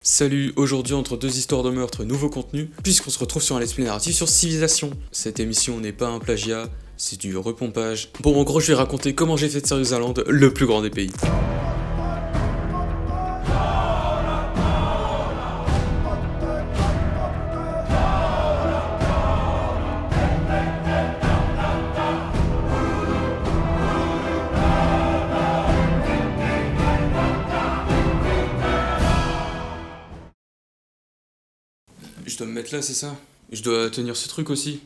Salut, aujourd'hui entre deux histoires de meurtre, nouveau contenu, puisqu'on se retrouve sur un let's play narratif sur Civilisation. Cette émission n'est pas un plagiat, c'est du repompage. Bon, en gros, je vais raconter comment j'ai fait de Serious Island le plus grand des pays. Je dois me mettre là, c'est ça? Je dois tenir ce truc aussi.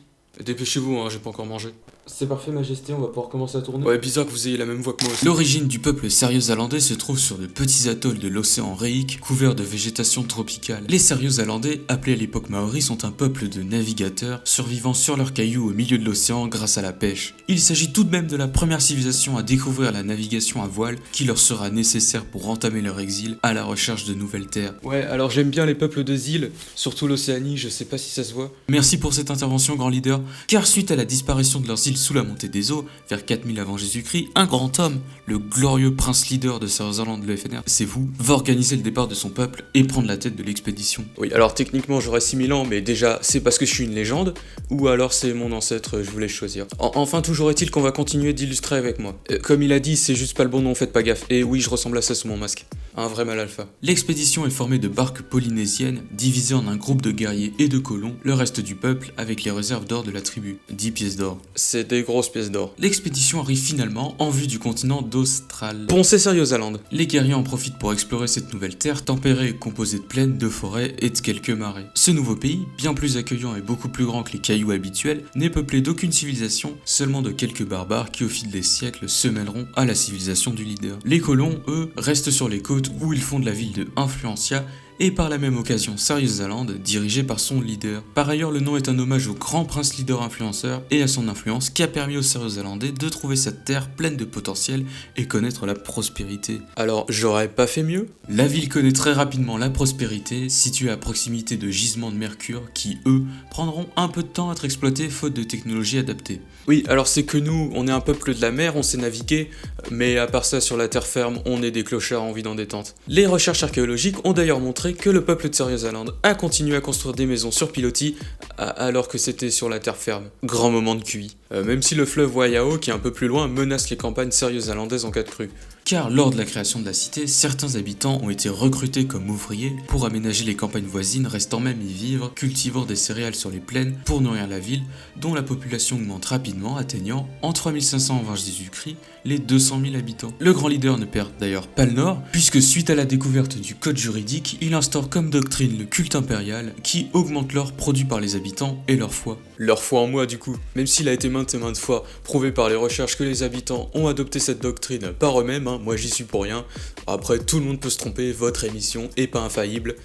Dépêchez-vous, hein, j'ai pas encore mangé. C'est parfait, Majesté, on va pouvoir commencer à tourner. Ouais, bizarre que vous ayez la même voix que moi aussi. L'origine du peuple Serious Islandais se trouve sur de petits atolls de l'océan Reik, couverts de végétation tropicale. Les Serious Islandais, appelés à l'époque Maoris, sont un peuple de navigateurs, survivant sur leurs cailloux au milieu de l'océan grâce à la pêche. Il s'agit tout de même de la première civilisation à découvrir la navigation à voile, qui leur sera nécessaire pour entamer leur exil à la recherche de nouvelles terres. Ouais, alors j'aime bien les peuples des îles, surtout l'Océanie, je sais pas si ça se voit. Merci pour cette intervention, grand leader, car suite à la disparition de leurs îles sous la montée des eaux, vers 4000 avant Jésus-Christ, un grand homme, le glorieux prince leader de Serious Island de l'FNR, c'est vous, va organiser le départ de son peuple et prendre la tête de l'expédition. Oui, alors techniquement j'aurais 6000 ans, mais déjà c'est parce que je suis une légende, ou alors c'est mon ancêtre, je vous laisse choisir. Enfin, toujours est-il qu'on va continuer d'illustrer avec moi. Comme il a dit, c'est juste pas le bon nom, faites pas gaffe. Et oui, je ressemble à ça sous mon masque. Un vrai mal alpha. L'expédition est formée de barques polynésiennes, divisées en un groupe de guerriers et de colons, le reste du peuple avec les réserves d'or de la tribu. 10 pièces d'or. C'est des grosses pièces d'or. L'expédition arrive finalement en vue du continent d'Austral. Bon, c'est Serious Island. Les guerriers en profitent pour explorer cette nouvelle terre tempérée, composée de plaines, de forêts et de quelques marais. Ce nouveau pays, bien plus accueillant et beaucoup plus grand que les cailloux habituels, n'est peuplé d'aucune civilisation, seulement de quelques barbares qui au fil des siècles se mêleront à la civilisation du leader. Les colons, eux, restent sur les côtes où ils fondent la ville de Influencia et par la même occasion Serious Island, dirigé par son leader. Par ailleurs, le nom est un hommage au grand prince leader influenceur et à son influence qui a permis aux Serious Islandais de trouver cette terre pleine de potentiel et connaître la prospérité. Alors, j'aurais pas fait mieux? La ville connaît très rapidement la prospérité, située à proximité de gisements de mercure qui, eux, prendront un peu de temps à être exploités faute de technologie adaptée. Oui, alors c'est que nous, on est un peuple de la mer, on sait naviguer, mais à part ça, sur la terre ferme, on est des clochards en vie dans des tentes. Les recherches archéologiques ont d'ailleurs montré que le peuple de Serious Island a continué à construire des maisons sur pilotis alors que c'était sur la terre ferme. Grand moment de QI. Même si le fleuve Waiao, qui est un peu plus loin, menace les campagnes Serious Islandaises en cas de crue. Car lors de la création de la cité, certains habitants ont été recrutés comme ouvriers pour aménager les campagnes voisines, restant même y vivre, cultivant des céréales sur les plaines pour nourrir la ville, dont la population augmente rapidement, atteignant en 3500 avant Jésus-Christ les 200 000 habitants. Le grand leader ne perd d'ailleurs pas le nord, puisque suite à la découverte du code juridique, il instaure comme doctrine le culte impérial qui augmente l'or produit par les habitants et leur foi. Leur foi en moi du coup, même s'il a été maintes et maintes fois prouvé par les recherches que les habitants ont adopté cette doctrine par eux-mêmes, moi j'y suis pour rien. Après tout le monde peut se tromper, votre émission est pas infaillible.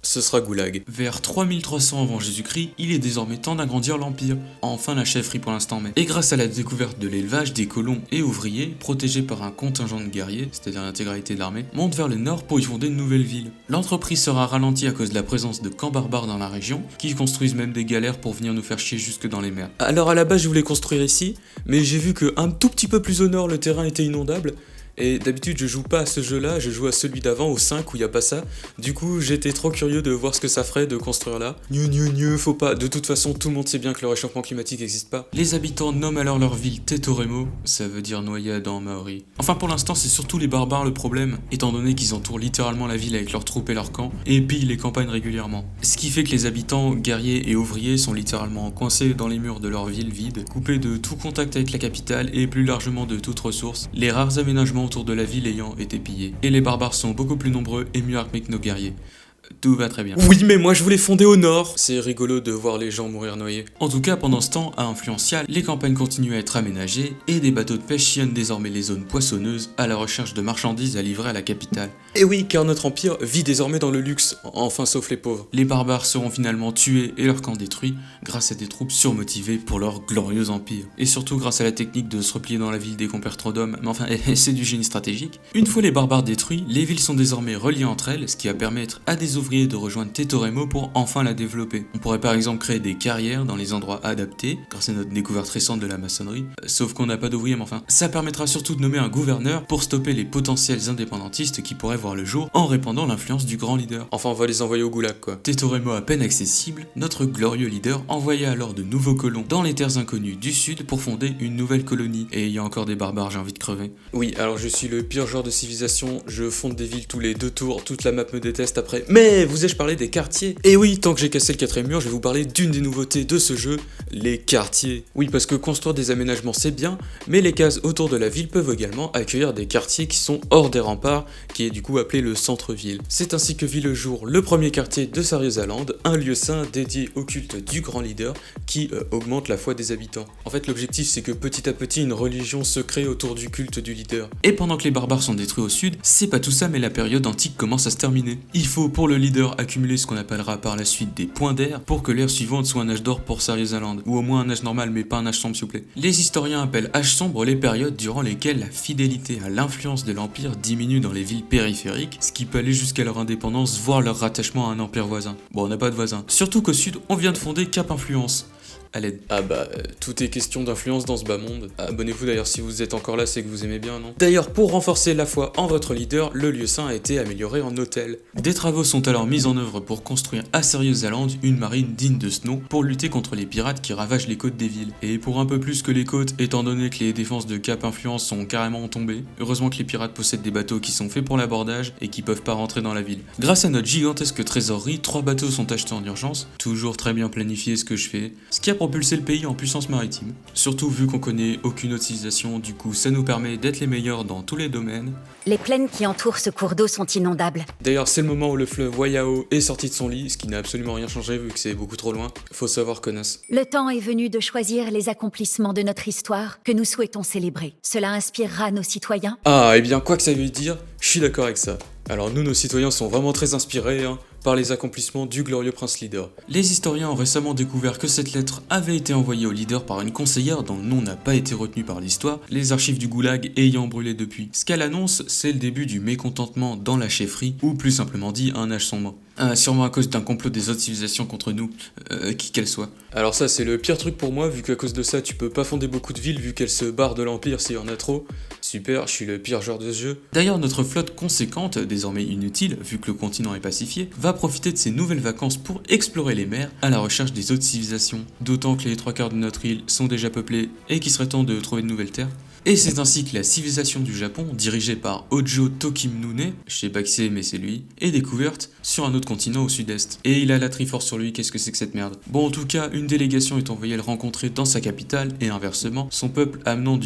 Ce sera Goulag. Vers 3300 avant Jésus-Christ, il est désormais temps d'agrandir l'Empire. Enfin la chefferie pour l'instant même. Et grâce à la découverte de l'élevage, des colons et ouvriers, protégés par un contingent de guerriers, c'est-à-dire l'intégralité de l'armée, montent vers le nord pour y fonder une nouvelle ville. L'entreprise sera ralentie à cause de la présence de camps barbares dans la région, qui construisent même des galères pour venir nous faire chier jusque dans les mers. Alors à la base je voulais construire ici, mais j'ai vu qu'un tout petit peu plus au nord le terrain était inondable. Et d'habitude je joue pas à ce jeu là, je joue à celui d'avant, au 5 où il y a pas ça. Du coup j'étais trop curieux de voir ce que ça ferait de construire là. Faut pas, de toute façon tout le monde sait bien que le réchauffement climatique n'existe pas. Les habitants nomment alors leur ville Tetoremo, ça veut dire noyade en maori. Enfin pour l'instant c'est surtout les barbares le problème, étant donné qu'ils entourent littéralement la ville avec leurs troupes et leurs camps, et pillent les campagnes régulièrement. Ce qui fait que les habitants, guerriers et ouvriers sont littéralement coincés dans les murs de leur ville vide, coupés de tout contact avec la capitale et plus largement de toute ressource, les rares aménagements autour de la ville ayant été pillés. Et les barbares sont beaucoup plus nombreux et mieux armés que nos guerriers. Tout va très bien. Oui, mais moi je voulais fonder au nord. C'est rigolo de voir les gens mourir noyés. En tout cas, pendant ce temps, à Influencia, les campagnes continuent à être aménagées et des bateaux de pêche sillonnent désormais les zones poissonneuses à la recherche de marchandises à livrer à la capitale. Et oui, car notre empire vit désormais dans le luxe, enfin sauf les pauvres. Les barbares seront finalement tués et leur camp détruit grâce à des troupes surmotivées pour leur glorieux empire. Et surtout grâce à la technique de se replier dans la ville dès qu'on perd trop d'hommes, mais enfin, c'est du génie stratégique. Une fois les barbares détruits, les villes sont désormais reliées entre elles, ce qui va permettre à des les ouvriers de rejoindre Tetoremo pour enfin la développer. On pourrait par exemple créer des carrières dans les endroits adaptés, grâce à notre découverte récente de la maçonnerie, sauf qu'on n'a pas d'ouvriers, mais enfin. Ça permettra surtout de nommer un gouverneur pour stopper les potentiels indépendantistes qui pourraient voir le jour en répandant l'influence du grand leader. Enfin, on va les envoyer au goulag, quoi. Tetoremo à peine accessible, notre glorieux leader envoya alors de nouveaux colons dans les terres inconnues du sud pour fonder une nouvelle colonie. Et il y a encore des barbares, j'ai envie de crever. Oui, alors je suis le pire genre de civilisation, je fonde des villes tous les 2 tours, toute la map me déteste après. Mais vous ai-je parlé des quartiers? Et oui, tant que j'ai cassé le 4ème mur, je vais vous parler d'une des nouveautés de ce jeu, les quartiers. Oui, parce que construire des aménagements c'est bien, mais les cases autour de la ville peuvent également accueillir des quartiers qui sont hors des remparts, qui est du coup appelé le centre-ville. C'est ainsi que vit le jour le premier quartier de Sariosaland, un lieu saint dédié au culte du grand leader qui augmente la foi des habitants. En fait, l'objectif c'est que petit à petit une religion se crée autour du culte du leader. Et pendant que les barbares sont détruits au sud, c'est pas tout ça, mais la période antique commence à se terminer. Il faut pour le leader accumuler ce qu'on appellera par la suite des points d'air pour que l'ère suivante soit un âge d'or pour Sariosaland, ou au moins un âge normal mais pas un âge sombre s'il vous plaît. Les historiens appellent âge sombre les périodes durant lesquelles la fidélité à l'influence de l'empire diminue dans les villes périphériques, ce qui peut aller jusqu'à leur indépendance, voire leur rattachement à un empire voisin. Bon, on n'a pas de voisin. Surtout qu'au sud, on vient de fonder Cap Influence. À l'aide. Ah bah, tout est question d'influence dans ce bas monde. Abonnez-vous d'ailleurs si vous êtes encore là, c'est que vous aimez bien, non? D'ailleurs, pour renforcer la foi en votre leader, le lieu saint a été amélioré en hôtel. Des travaux sont alors mis en œuvre pour construire à Sariosaland une marine digne de ce nom pour lutter contre les pirates qui ravagent les côtes des villes. Et pour un peu plus que les côtes, étant donné que les défenses de Cap Influence sont carrément tombées, heureusement que les pirates possèdent des bateaux qui sont faits pour l'abordage et qui peuvent pas rentrer dans la ville. Grâce à notre gigantesque trésorerie, 3 bateaux sont achetés en urgence, toujours très bien planifié ce que je fais, ce qui a propulser le pays en puissance maritime. Surtout vu qu'on connaît aucune autre civilisation, du coup ça nous permet d'être les meilleurs dans tous les domaines. Les plaines qui entourent ce cours d'eau sont inondables. D'ailleurs c'est le moment où le fleuve Waiao est sorti de son lit, ce qui n'a absolument rien changé vu que c'est beaucoup trop loin. Faut savoir connasse. Le temps est venu de choisir les accomplissements de notre histoire que nous souhaitons célébrer. Cela inspirera nos citoyens. Ah, et bien quoi que ça veuille dire, je suis d'accord avec ça. Alors nous, nos citoyens sont vraiment très inspirés par les accomplissements du glorieux prince leader. Les historiens ont récemment découvert que cette lettre avait été envoyée au leader par une conseillère dont le nom n'a pas été retenu par l'histoire, les archives du goulag ayant brûlé depuis. Ce qu'elle annonce, c'est le début du mécontentement dans la chefferie, ou plus simplement dit, un âge sombre. Sûrement à cause d'un complot des autres civilisations contre nous, qui qu'elle soit. Alors ça c'est le pire truc pour moi, vu qu'à cause de ça tu peux pas fonder beaucoup de villes vu qu'elles se barrent de l'Empire s'il y en a trop. Super, je suis le pire joueur de ce jeu. D'ailleurs notre flotte conséquente, désormais inutile vu que le continent est pacifié, va profiter de ces nouvelles vacances pour explorer les mers à la recherche des autres civilisations. D'autant que les 3/4 de notre île sont déjà peuplées et qu'il serait temps de trouver de nouvelles terres. Et c'est ainsi que la civilisation du Japon, dirigée par Hojo Tokimune, je sais pas qui c'est mais c'est lui, est découverte sur un autre continent au sud-est. Et il a la Triforce sur lui, qu'est-ce que c'est que cette merde? Bon en tout cas, une délégation est envoyée le rencontrer dans sa capitale, et inversement, son peuple amenant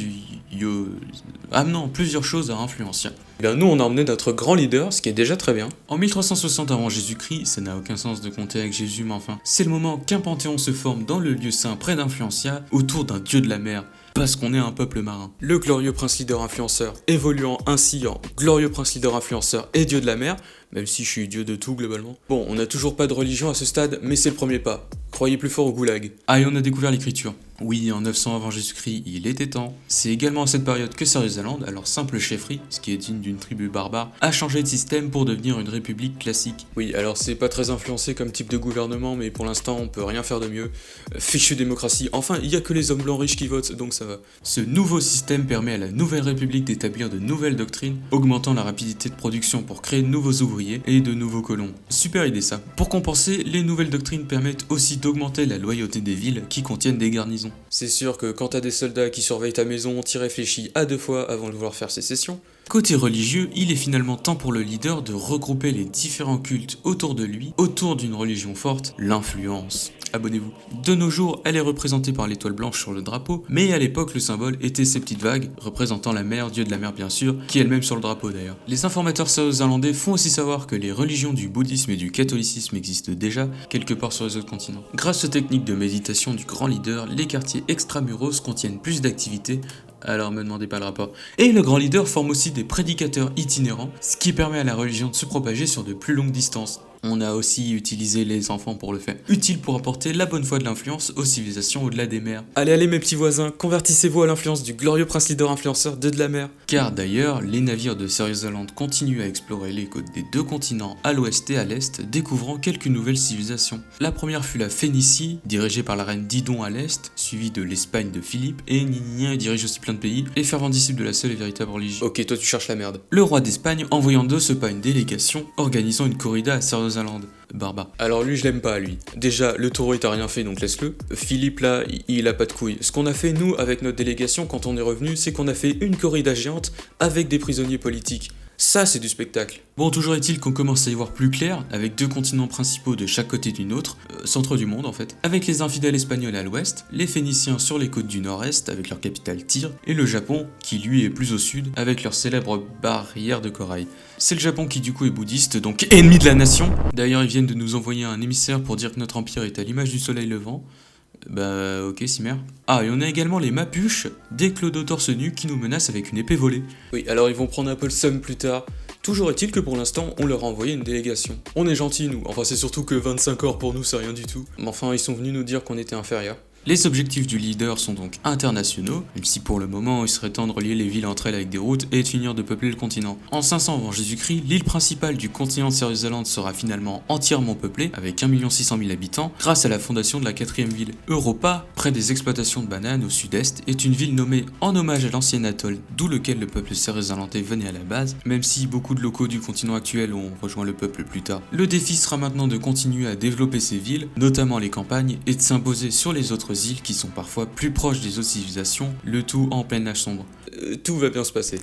plusieurs choses à influencier. Eh bien nous on a emmené notre grand leader, ce qui est déjà très bien. En 1360 avant Jésus-Christ, ça n'a aucun sens de compter avec Jésus mais enfin, c'est le moment qu'un panthéon se forme dans le lieu saint près d'Influencia, autour d'un dieu de la mer. Parce qu'on est un peuple marin. Le glorieux prince leader influenceur, évoluant ainsi en glorieux prince leader influenceur et dieu de la mer, même si je suis dieu de tout globalement. Bon, on n'a toujours pas de religion à ce stade, mais c'est le premier pas. Croyez plus fort au goulag. Ah et on a découvert l'écriture. Oui, en 900 avant Jésus-Christ, il était temps. C'est également à cette période que Sariosaland, alors simple chefferie, ce qui est digne d'une tribu barbare, a changé de système pour devenir une république classique. Oui, alors c'est pas très influencé comme type de gouvernement, mais pour l'instant on peut rien faire de mieux. Fichue démocratie, enfin il y a que les hommes blancs riches qui votent, donc ça va. Ce nouveau système permet à la nouvelle république d'établir de nouvelles doctrines, augmentant la rapidité de production pour créer de nouveaux ouvriers et de nouveaux colons. Super idée ça. Pour compenser, les nouvelles doctrines permettent aussi d'augmenter la loyauté des villes qui contiennent des garnisons. C'est sûr que quand t'as des soldats qui surveillent ta maison, t'y réfléchis à 2 fois avant de vouloir faire sécession. Côté religieux, il est finalement temps pour le leader de regrouper les différents cultes autour de lui, autour d'une religion forte, l'influence. Abonnez-vous. De nos jours, elle est représentée par l'étoile blanche sur le drapeau, mais à l'époque, le symbole était ces petites vagues, représentant la mer, dieu de la mer bien sûr, qui est elle-même sur le drapeau d'ailleurs. Les informateurs néo-zélandais font aussi savoir que les religions du bouddhisme et du catholicisme existent déjà, quelque part sur les autres continents. Grâce aux techniques de méditation du grand leader, les quartiers extramuros contiennent plus d'activités, alors me demandez pas le rapport. Et le grand leader forme aussi des prédicateurs itinérants, ce qui permet à la religion de se propager sur de plus longues distances. On a aussi utilisé les enfants pour le faire. Utile pour apporter la bonne foi de l'influence aux civilisations au-delà des mers. Allez mes petits voisins, convertissez-vous à l'influence du glorieux prince leader influenceur de la mer. Car d'ailleurs, les navires de Serious Island continuent à explorer les côtes des deux continents à l'ouest et à l'est, découvrant quelques nouvelles civilisations. La première fut la Phénicie, dirigée par la reine Didon à l'est, suivie de l'Espagne de Philippe, et Ninian dirige aussi plein de pays, et fervent disciple de la seule et véritable religion. Ok, toi tu cherches la merde. Le roi d'Espagne envoyant de ce pas une délégation, organisant une corrida à Serious Island. Barbare. Alors lui je l'aime pas lui. Déjà le taureau il t'a rien fait donc laisse-le. Philippe là il a pas de couilles. Ce qu'on a fait nous avec notre délégation quand on est revenu c'est qu'on a fait une corrida géante avec des prisonniers politiques. Ça c'est du spectacle. Bon toujours est-il qu'on commence à y voir plus clair avec deux continents principaux de chaque côté d'une autre, centre du monde en fait, avec les infidèles espagnols à l'ouest, les Phéniciens sur les côtes du nord-est avec leur capitale Tyr, et le Japon qui lui est plus au sud avec leur célèbre barrière de corail. C'est le Japon qui du coup est bouddhiste, donc ennemi de la nation. D'ailleurs ils viennent de nous envoyer un émissaire pour dire que notre empire est à l'image du soleil levant. Bah ok Cimer. Ah et on a également les Mapuches, des clodos torse nu qui nous menacent avec une épée volée. Oui alors ils vont prendre un peu le seum plus tard. Toujours est-il que pour l'instant on leur a envoyé une délégation. On est gentils nous, enfin c'est surtout que 25 heures pour nous c'est rien du tout. Mais enfin ils sont venus nous dire qu'on était inférieurs. Les objectifs du leader sont donc internationaux, même si pour le moment il serait temps de relier les villes entre elles avec des routes et de finir de peupler le continent. En 500 avant Jésus-Christ, l'île principale du continent de Serious Island sera finalement entièrement peuplée, avec 1 600 000 habitants, grâce à la fondation de la 4ème ville. Europa, près des exploitations de bananes au sud-est, est une ville nommée en hommage à l'ancien atoll, d'où lequel le peuple Serious Islandais venait à la base, même si beaucoup de locaux du continent actuel ont rejoint le peuple plus tard. Le défi sera maintenant de continuer à développer ces villes, notamment les campagnes, et de s'imposer sur les autres îles qui sont parfois plus proches des autres civilisations, le tout en plein âge sombre. Tout va bien se passer.